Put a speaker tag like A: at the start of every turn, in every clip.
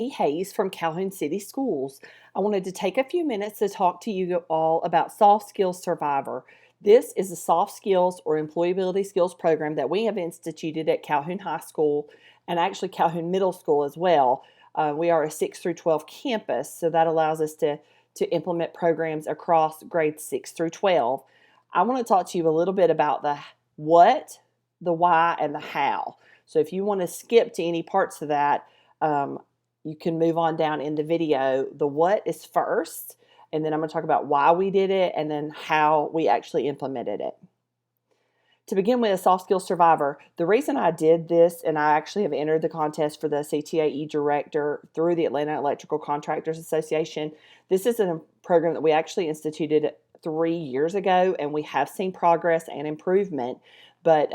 A: Hayes from Calhoun City Schools. I wanted to take a few minutes to talk to you all about Soft Skills Survivor. This is a soft skills or employability skills program that we have instituted at Calhoun High School and actually Calhoun Middle School as well. We are a 6 through 12 campus, so that allows us to implement programs across grades 6 through 12. I want to talk to you a little bit about the what, the why, and the how. So if you want to skip to any parts of that, you can move on down in the video. The what is first, and then I'm going to talk about why we did it and then how we actually implemented it. To begin with, a soft skills survivor, the reason I did this, and I actually have entered the contest for the CTAE director through the Atlanta Electrical Contractors Association. This is a program that we actually instituted 3 years ago, and we have seen progress and improvement, but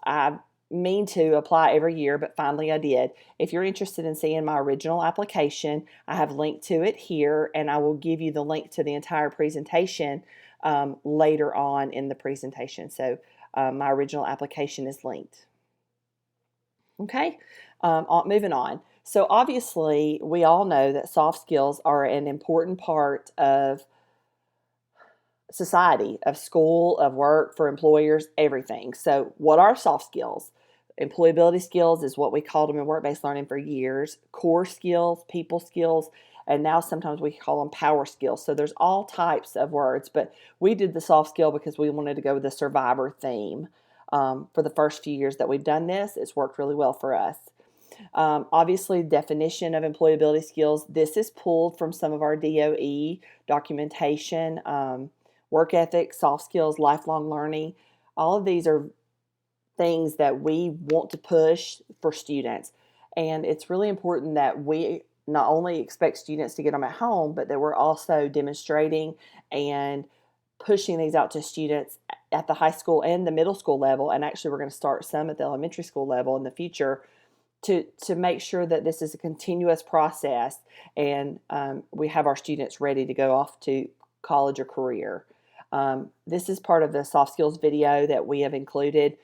A: I mean to apply every year, but finally I did. If you're interested in seeing my original application, I have linked to it here, and I will give you the link to the entire presentation later on in the presentation. So my original application is linked. Okay, moving on. So obviously, we all know that soft skills are an important part of society, of school, of work, for employers, everything. So what are soft skills? Employability skills is what we called them in work-based learning for years. Core skills, people skills, and now sometimes we call them power skills. So there's all types of words, but we did the soft skill because we wanted to go with the survivor theme. For the first few years that we've done this, it's worked really well for us. Obviously, definition of employability skills, this is pulled from some of our DOE documentation, work ethic, soft skills, lifelong learning. All of these are things that we want to push for students. And it's really important that we not only expect students to get them at home, but that we're also demonstrating and pushing these out to students at the high school and the middle school level. And actually, we're going to start some at the elementary school level in the future to make sure that this is a continuous process and we have our students ready to go off to college or career. This is part of the soft skills video that we have included.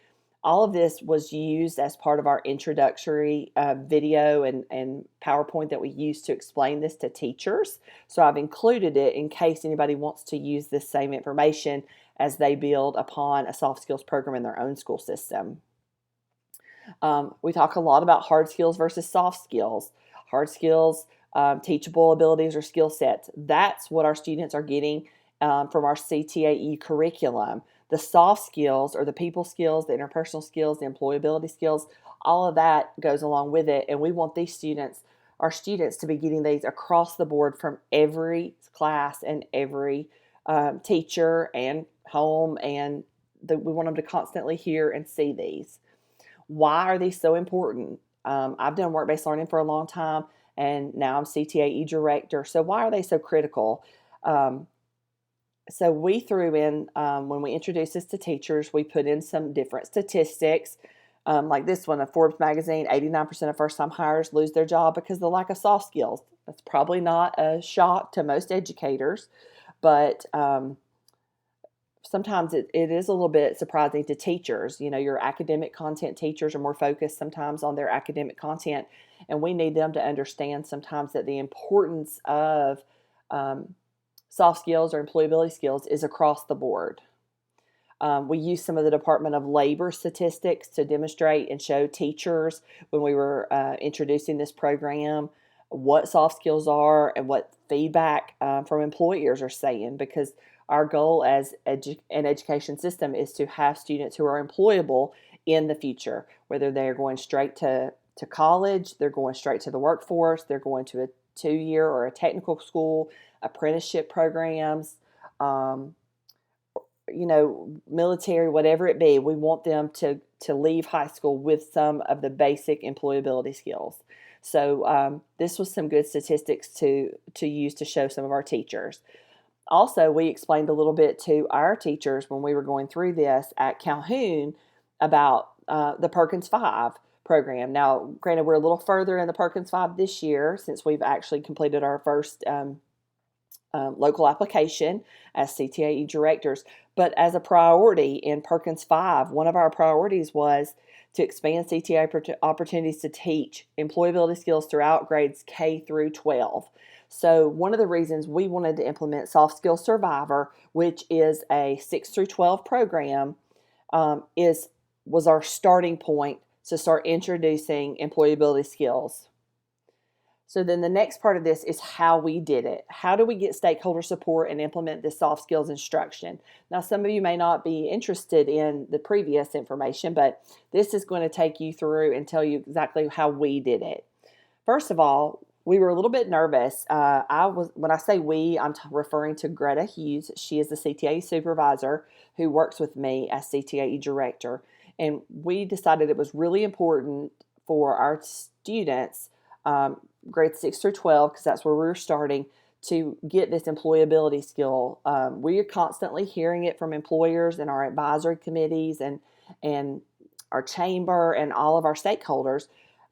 A: All of this was used as part of our introductory video and PowerPoint that we used to explain this to teachers. So I've included it in case anybody wants to use this same information as they build upon a soft skills program in their own school system. We talk a lot about hard skills versus soft skills. Hard skills, teachable abilities or skill sets. That's what our students are getting from our CTAE curriculum. The soft skills or the people skills, the interpersonal skills, the employability skills, all of that goes along with it. And we want these students, our students, to be getting these across the board from every class and every teacher and home. And we want them to constantly hear and see these. Why are these so important? I've done work-based learning for a long time, and now I'm CTAE director. So why are they so critical? So we threw in, when we introduced this to teachers, we put in some different statistics. Like this one, of Forbes magazine, 89% of first-time hires lose their job because of the lack of soft skills. That's probably not a shock to most educators, but sometimes it is a little bit surprising to teachers. You know, your academic content teachers are more focused sometimes on their academic content, and we need them to understand sometimes that the importance of soft skills or employability skills is across the board. We used some of the Department of Labor statistics to demonstrate and show teachers when we were introducing this program what soft skills are and what feedback from employers are saying, because our goal as an education system is to have students who are employable in the future, whether they're going straight to college, they're going straight to the workforce, they're going to a 2-year or a technical school, apprenticeship programs, military, whatever it be. We want them to leave high school with some of the basic employability skills. So this was some good statistics to use to show some of our teachers. Also, we explained a little bit to our teachers when we were going through this at Calhoun about the Perkins 5 program. Now, granted, we're a little further in the Perkins 5 this year since we've actually completed our first local application as CTAE directors. But as a priority in Perkins 5, one of our priorities was to expand CTAE opportunities to teach employability skills throughout grades K through 12. So one of the reasons we wanted to implement Soft Skills Survivor, which is a 6 through 12 program, was our starting point to start introducing employability skills. So then the next part of this is how we did it. How do we get stakeholder support and implement this soft skills instruction? Now, some of you may not be interested in the previous information, but this is going to take you through and tell you exactly how we did it. First of all, we were a little bit nervous. When I say we, I'm referring to Greta Hughes. She is the CTAE supervisor who works with me as CTAE director. And we decided it was really important for our students, grades 6 through 12, because that's where we were starting, to get this employability skill. We are constantly hearing it from employers and our advisory committees and our chamber and all of our stakeholders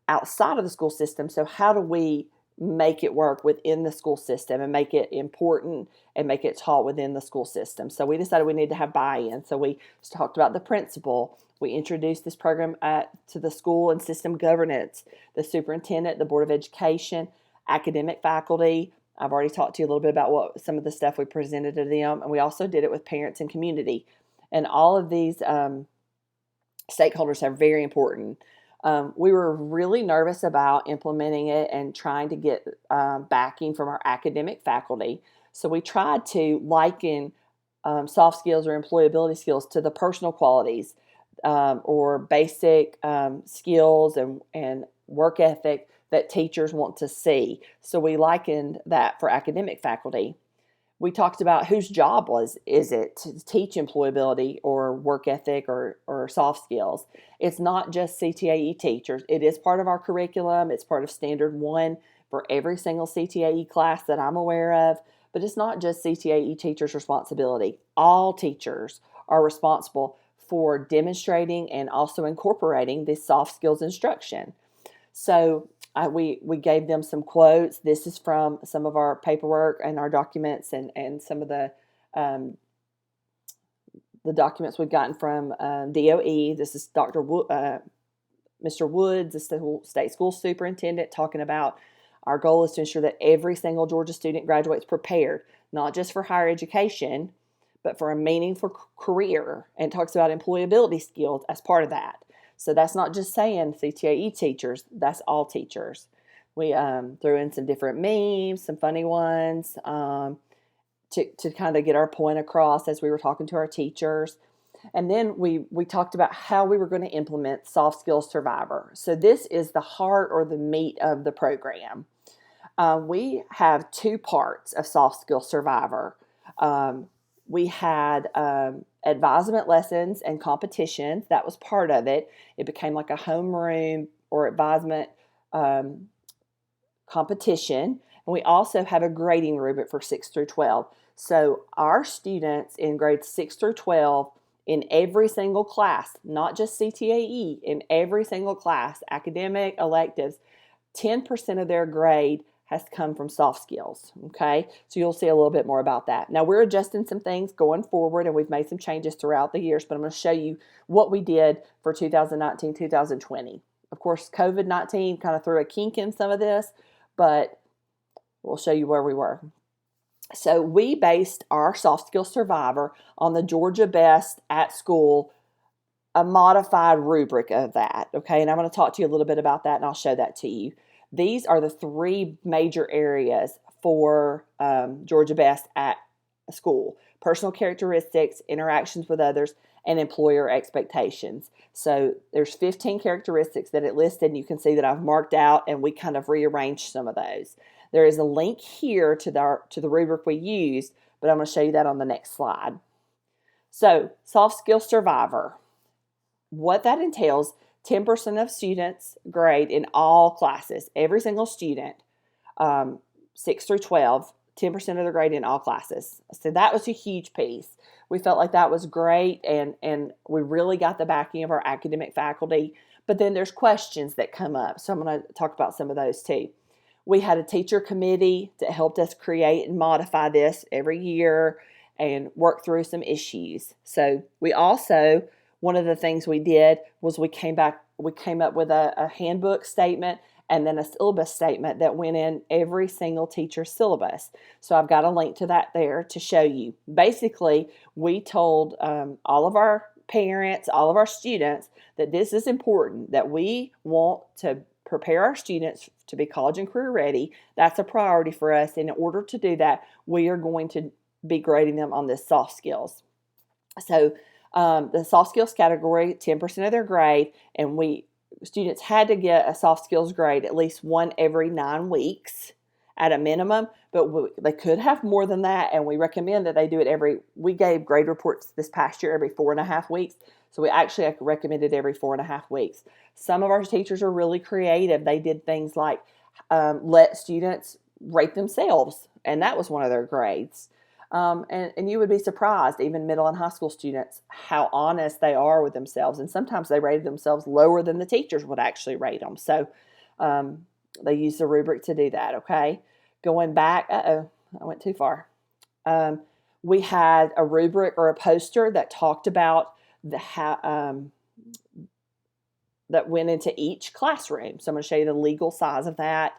A: outside of the school system. So how do we make it work within the school system and make it important and make it taught within the school system? So we decided we need to have buy-in. So we talked about the principal. We introduced this program to the school and system governance, the superintendent, the Board of Education, academic faculty. I've already talked to you a little bit about some of the stuff we presented to them, and we also did it with parents and community. And all of these stakeholders are very important. We were really nervous about implementing it and trying to get backing from our academic faculty. So we tried to liken soft skills or employability skills to the personal qualities or basic skills and work ethic that teachers want to see. So we likened that for academic faculty. We talked about whose job is it to teach employability or work ethic or soft skills. It's not just CTAE teachers. It is part of our curriculum. It's part of Standard 1 for every single CTAE class that I'm aware of. But it's not just CTAE teachers' responsibility. All teachers are responsible for demonstrating and also incorporating this soft skills instruction. So we gave them some quotes. This is from some of our paperwork and our documents and some of the documents we've gotten from DOE. This is Mr. Woods, the state school superintendent, talking about our goal is to ensure that every single Georgia student graduates prepared, not just for higher education, but for a meaningful career, and talks about employability skills as part of that. So that's not just saying CTAE teachers, that's all teachers. We threw in some different memes, some funny ones, to kind of get our point across as we were talking to our teachers. And then we talked about how we were going to implement Soft Skills Survivor. So this is the heart or the meat of the program. We have two parts of Soft Skills Survivor. We had advisement lessons and competitions. That was part of it. It became like a homeroom or advisement competition. And we also have a grading rubric for 6 through 12. So our students in grades 6 through 12, in every single class, not just CTAE, in every single class, academic, electives, 10% of their grade has come from soft skills, okay? So you'll see a little bit more about that. Now, we're adjusting some things going forward, and we've made some changes throughout the years, but I'm going to show you what we did for 2019, 2020. Of course, COVID-19 kind of threw a kink in some of this, but we'll show you where we were. So we based our Soft Skills Survivor on the Georgia Best at School, a modified rubric of that, okay? And I'm going to talk to you a little bit about that, and I'll show that to you. These are the three major areas for Georgia Best at School: personal characteristics, interactions with others, and employer expectations. So there's 15 characteristics that it listed, and you can see that I've marked out, and we kind of rearranged some of those. There is a link here to the rubric we used, but I'm going to show you that on the next slide. So Soft Skills Survivor, what that entails: 10% of students grade in all classes, every single student, 6 through 12, 10% of their grade in all classes. So that was a huge piece. We felt like that was great, and we really got the backing of our academic faculty. But then there's questions that come up, so I'm going to talk about some of those too. We had a teacher committee that helped us create and modify this every year and work through some issues. So we also, one of the things we did was we came back we came up with a handbook statement and then a syllabus statement that went in every single teacher's syllabus. So I've got a link to that there to show you. Basically, we told all of our parents, all of our students, that this is important, that we want to prepare our students to be college and career ready. That's a priority for us. And in order to do that, we are going to be grading them on this soft skills. So the soft skills category, 10% of their grade, and students had to get a soft skills grade at least one every 9 weeks at a minimum, but they could have more than that, and we recommend that they do it we gave grade reports this past year every 4.5 weeks, so we actually recommended every 4.5 weeks. Some of our teachers are really creative. They did things like let students rate themselves, and that was one of their grades. And you would be surprised, even middle and high school students, how honest they are with themselves. And sometimes they rated themselves lower than the teachers would actually rate them. So they use the rubric to do that, okay? Going back, I went too far. We had a rubric or a poster that talked about that went into each classroom. So I'm going to show you the legal size of that.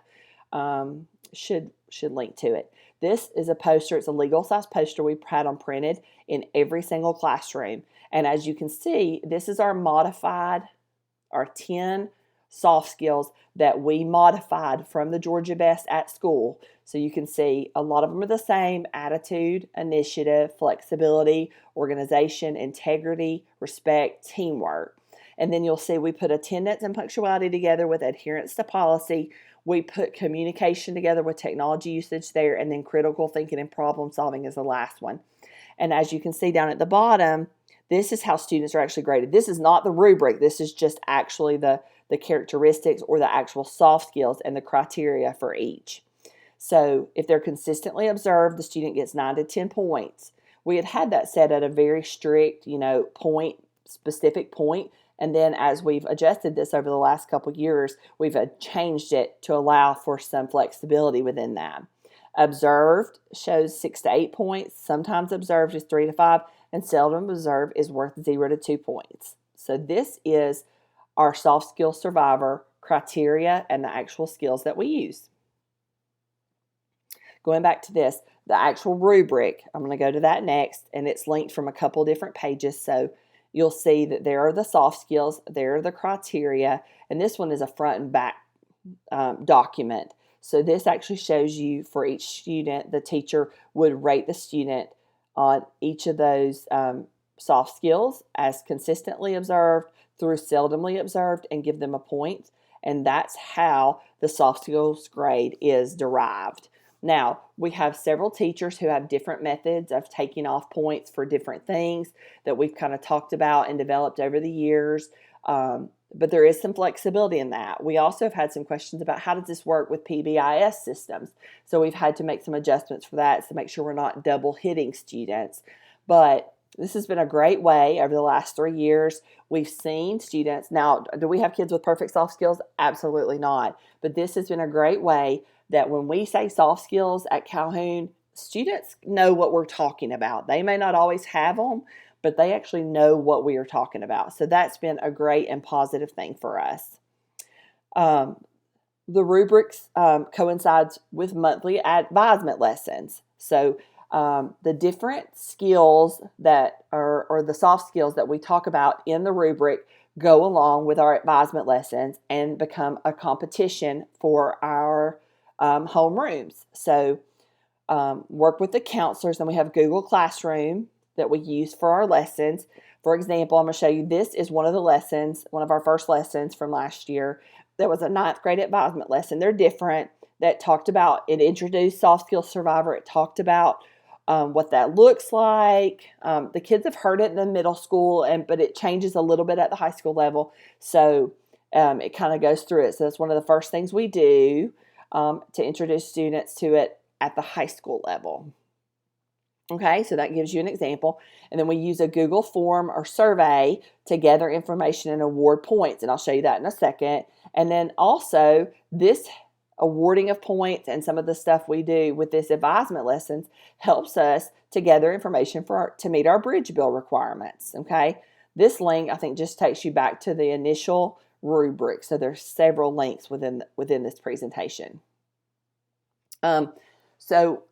A: Should link to it. This is a poster. It's a legal size poster we had them printed in every single classroom. And as you can see, this is our 10 soft skills that we modified from the Georgia Best at school. So you can see a lot of them are the same: attitude, initiative, flexibility, organization, integrity, respect, teamwork. And then you'll see we put attendance and punctuality together with adherence to policy. We put communication together with technology usage there, and then critical thinking and problem solving is the last one. And as you can see down at the bottom, this is how students are actually graded. This is not the rubric. This is just actually the characteristics or the actual soft skills and the criteria for each. So if they're consistently observed, the student gets 9 to 10 points. We had that set at a very strict, specific point. And then as we've adjusted this over the last couple of years, we've changed it to allow for some flexibility within that. Observed shows 6 to 8 points. Sometimes observed is 3 to 5, and seldom observed is worth 0 to 2 points. So this is our soft skill survivor criteria and the actual skills that we use. Going back to this, the actual rubric, I'm going to go to that next, and it's linked from a couple different pages. So you'll see that there are the soft skills, there are the criteria, and this one is a front and back document. So this actually shows you for each student, the teacher would rate the student on each of those soft skills as consistently observed through seldomly observed and give them a point. And that's how the soft skills grade is derived. Now, we have several teachers who have different methods of taking off points for different things that we've kind of talked about and developed over the years. But there is some flexibility in that. We also have had some questions about how does this work with PBIS systems. So we've had to make some adjustments for that to make sure we're not double hitting students. But this has been a great way over the last 3 years. We've seen students. Now, do we have kids with perfect soft skills? Absolutely not. But this has been a great way that when we say soft skills at Calhoun, students know what we're talking about. They may not always have them, but they actually know what we are talking about. So that's been a great and positive thing for us. The rubrics coincides with monthly advisement lessons. So the different skills that are, or the soft skills that we talk about in the rubric go along with our advisement lessons and become a competition for our homerooms. So work with the counselors, and we have Google Classroom that we use for our lessons. For example, I'm going to show you, this is one of the lessons, one of our first lessons from last year. That was a 9th grade advisement lesson. They're different. That talked about, it introduced Soft Skills Survivor. It talked about what that looks like. The kids have heard it in the middle school, but it changes a little bit at the high school level. So it kind of goes through it. So that's one of the first things we do to introduce students to it at the high school level. Okay, so that gives you an example. And then we use a Google form or survey to gather information and award points. And I'll show you that in a second. And then also this awarding of points and some of the stuff we do with this advisement lessons helps us to gather information to meet our bridge bill requirements. Okay, this link I think just takes you back to the initial rubric. So there's several links within this presentation. So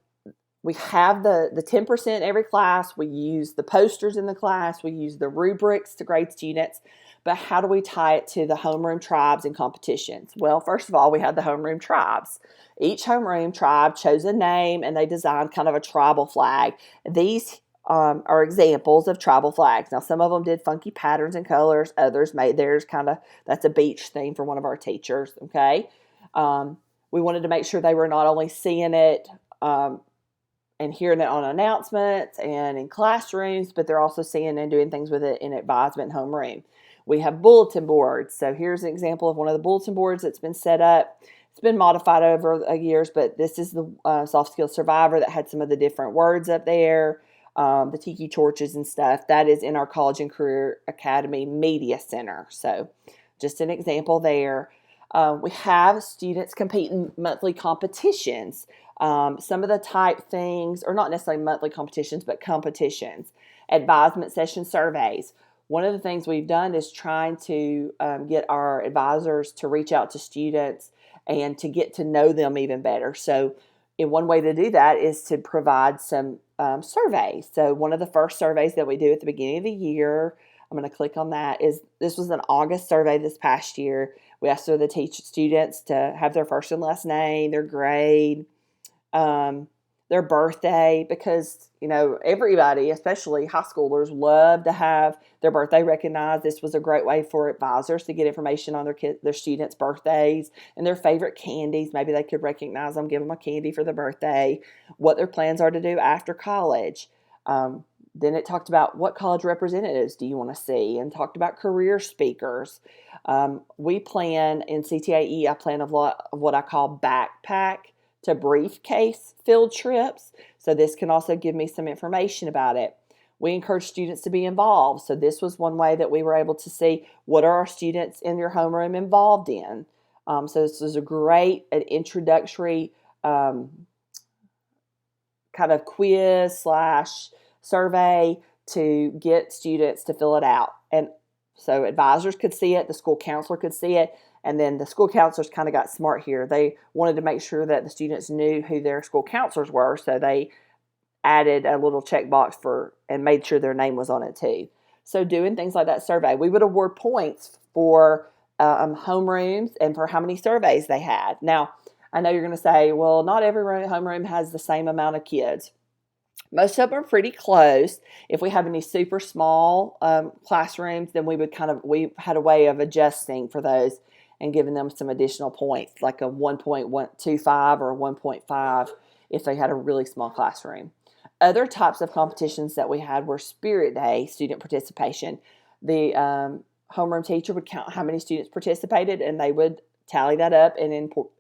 A: we have the 10% every class. We use the posters in the class. We use the rubrics to grade students. But how do we tie it to the homeroom tribes and competitions? Well, first of all, we had the homeroom tribes. Each homeroom tribe chose a name, and they designed kind of a tribal flag. These are examples of tribal flags. Now, some of them did funky patterns and colors. Others made theirs kind of, that's a beach theme for one of our teachers, okay? We wanted to make sure they were not only seeing it and hearing it on announcements and in classrooms, but they're also seeing and doing things with it in advisement homeroom. We have bulletin boards. So here's an example of one of the bulletin boards that's been set up. It's been modified over the years, but this is the Soft Skills Survivor that had some of the different words up there, the tiki torches and stuff. That is in our College and Career Academy Media Center. So just an example there. We have students compete in monthly competitions. Some of the type things, or not necessarily monthly competitions, but competitions, advisement session surveys. One of the things we've done is trying to get our advisors to reach out to students and to get to know them even better. So one way to do that is to provide some surveys. So one of the first surveys that we do at the beginning of the year, I'm going to click on that, this was an August survey this past year. We asked the students to have their first and last name, their grade, their birthday, because, everybody, especially high schoolers, love to have their birthday recognized. This was a great way for advisors to get information on their students' birthdays and their favorite candies. Maybe they could recognize them, give them a candy for their birthday, what their plans are to do after college. Then it talked about what college representatives do you want to see, and talked about career speakers. We plan in CTAE, I plan a lot of what I call backpack to briefcase field trips. So this can also give me some information about it. We encourage students to be involved. So this was one way that we were able to see what are our students in your homeroom involved in. So this was a great introductory kind of quiz / survey to get students to fill it out. And so advisors could see it, the school counselor could see it, and then the school counselors kind of got smart here. They wanted to make sure that the students knew who their school counselors were, so they added a little checkbox and made sure their name was on it too. So doing things like that survey, we would award points for homerooms and for how many surveys they had. Now, I know you're going to say, well, not every homeroom has the same amount of kids. Most of them are pretty close. If we have any super small classrooms, then we had a way of adjusting for those and giving them some additional points, like a 1.125 or a 1.5 if they had a really small classroom. Other types of competitions that we had were Spirit Day, student participation. The homeroom teacher would count how many students participated, and they would tally that up and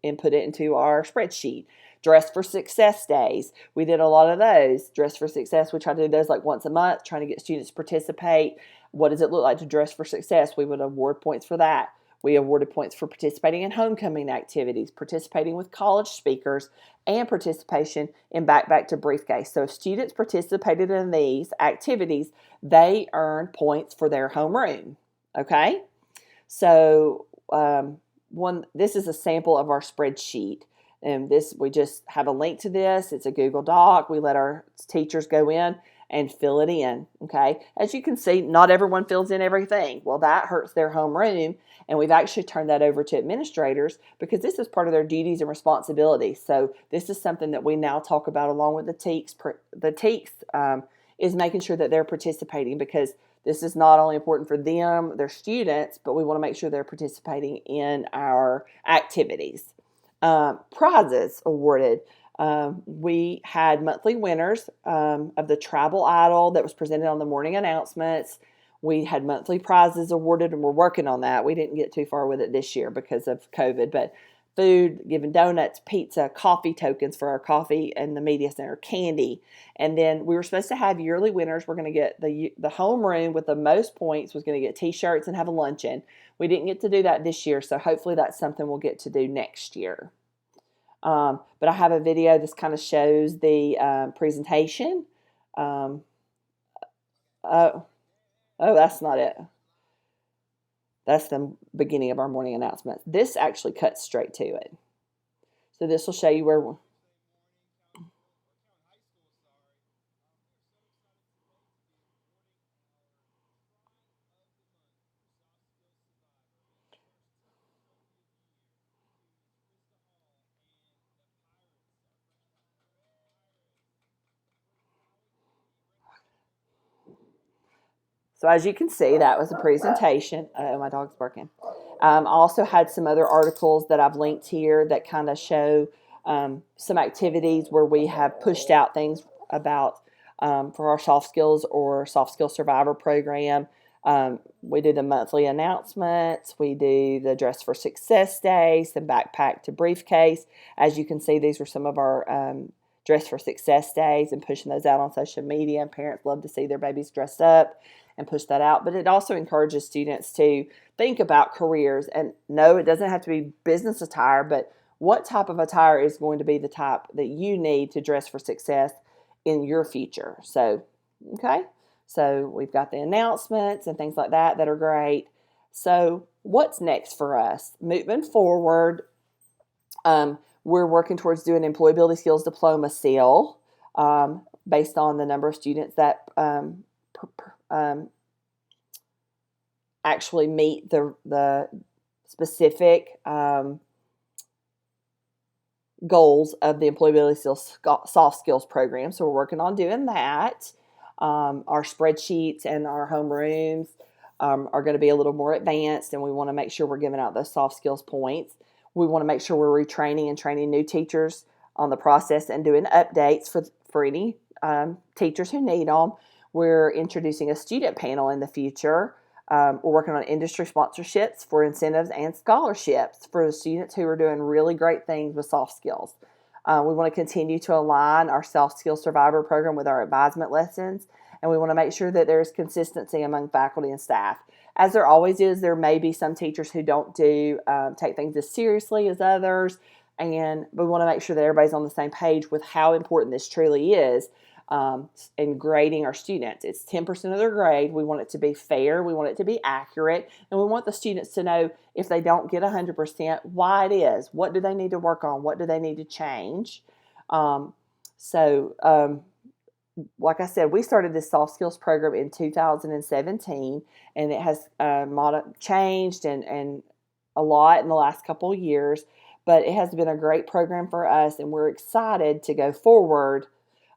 A: input it into our spreadsheet. Dress for Success days. We did a lot of those. Dress for Success, we try to do those like once a month, trying to get students to participate. What does it look like to dress for success? We would award points for that. We awarded points for participating in homecoming activities, participating with college speakers, and participation in backpack to briefcase. So if students participated in these activities, they earned points for their homeroom. Okay? So this is a sample of our spreadsheet. And we just have a link to this. It's a Google Doc. We let our teachers go in and fill it in, okay? As you can see, not everyone fills in everything. Well, that hurts their homeroom, and we've actually turned that over to administrators because this is part of their duties and responsibilities. So this is something that we now talk about along with the TEKS. The TEKS is making sure that they're participating, because this is not only important for them, their students, but we want to make sure they're participating in our activities. Prizes awarded. We had monthly winners of the Tribal Idol that was presented on the morning announcements. We had monthly prizes awarded, and we're working on that. We didn't get too far with it this year because of COVID, but food, giving donuts, pizza, coffee tokens for our coffee and the media center, candy. And then we were supposed to have yearly winners. We're going to get the homeroom with the most points was going to get t-shirts and have a luncheon. We didn't get to do that this year, so hopefully that's something we'll get to do next year. But I have a video. This kind of shows the presentation. Oh, that's not it. That's the beginning of our morning announcements. This actually cuts straight to it. So this will show you where we're. So as you can see, that was a presentation. Oh, my dog's barking. I also had some other articles that I've linked here that kind of show some activities where we have pushed out things about for our soft skills or soft skill survivor program. We do the monthly announcements. We do the Dress for Success Day, some backpack to briefcase. As you can see, these were some of our Dress for Success days and pushing those out on social media. And parents love to see their babies dressed up and push that out. But it also encourages students to think about careers. And no, it doesn't have to be business attire, but what type of attire is going to be the type that you need to dress for success in your future. So, okay. So we've got the announcements and things like that that are great. So what's next for us? Moving forward, we're working towards doing an employability skills diploma seal based on the number of students that actually meet the specific goals of the employability skills soft skills program. So we're working on doing that. Our spreadsheets and our homerooms are going to be a little more advanced, and we want to make sure we're giving out those soft skills points. We want to make sure we're retraining and training new teachers on the process and doing updates for any teachers who need them. We're introducing a student panel in the future. We're working on industry sponsorships for incentives and scholarships for the students who are doing really great things with soft skills. We want to continue to align our soft skills survivor program with our advisement lessons, and we want to make sure that there's consistency among faculty and staff. As there always is, there may be some teachers who don't take things as seriously as others, and we want to make sure that everybody's on the same page with how important this truly is in grading our students. It's 10% of their grade. We want it to be fair. We want it to be accurate. And we want the students to know if they don't get 100%, why it is. What do they need to work on? What do they need to change? Like I said, we started this soft skills program in 2017, and it has changed and a lot in the last couple of years. But it has been a great program for us, and we're excited to go forward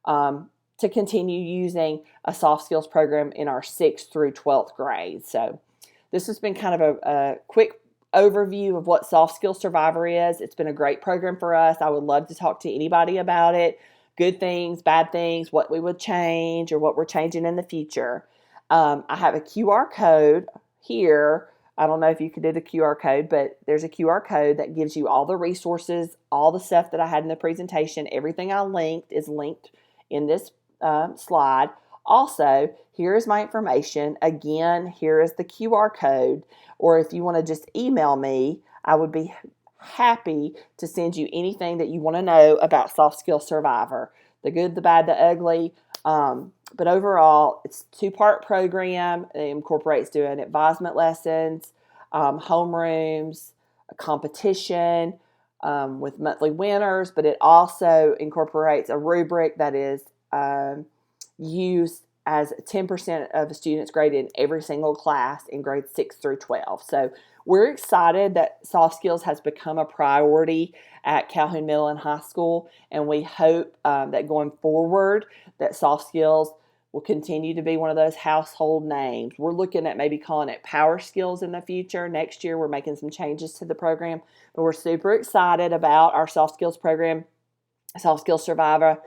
A: to continue using a soft skills program in our 6th through 12th grade. So this has been kind of a quick overview of what Soft Skills Survivor is. It's been a great program for us. I would love to talk to anybody about it. Good things, bad things, what we would change or what we're changing in the future. I have a QR code here. I don't know if you could do the QR code, but there's a QR code that gives you all the resources, all the stuff that I had in the presentation. Everything I linked is linked in this slide. Also, here is my information. Again, here is the QR code. Or if you want to just email me, I would be happy to send you anything that you want to know about Soft Skills Survivor. The good, the bad, the ugly. But overall, it's a 2-part program. It incorporates doing advisement lessons, homerooms, a competition with monthly winners, but it also incorporates a rubric that is used as 10% of the students graded in every single class in grades 6 through 12. So we're excited that soft skills has become a priority at Calhoun Middle and High School, and we hope that going forward that soft skills will continue to be one of those household names. We're looking at maybe calling it Power Skills in the future. Next year, we're making some changes to the program, but we're super excited about our soft skills program, Soft Skills Survivor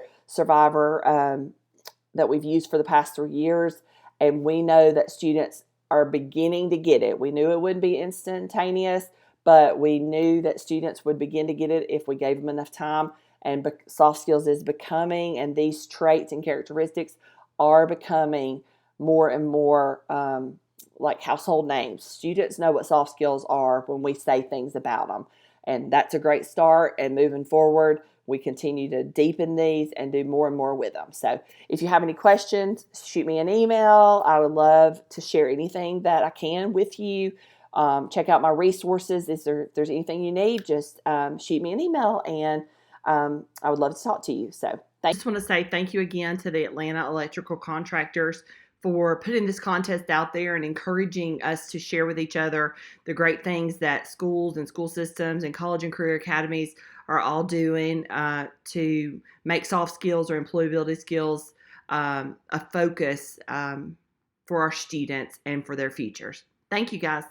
A: that we've used for the past 3 years, and we know that students are beginning to get it. We knew it wouldn't be instantaneous, but we knew that students would begin to get it if we gave them enough time, and soft skills is becoming, and these traits and characteristics are becoming more and more like household names. Students know what soft skills are when we say things about them, and that's a great start. And moving forward, we continue to deepen these and do more and more with them. So if you have any questions, shoot me an email. I would love to share anything that I can with you. Check out my resources. If there's anything you need, just shoot me an email, and I would love to talk to you. So I just want to say thank you again to the Atlanta Electrical Contractors for putting this contest out there and encouraging us to share with each other the great things that schools and school systems and college and career academies are all doing to make soft skills or employability skills a focus for our students and for their futures. Thank you, guys.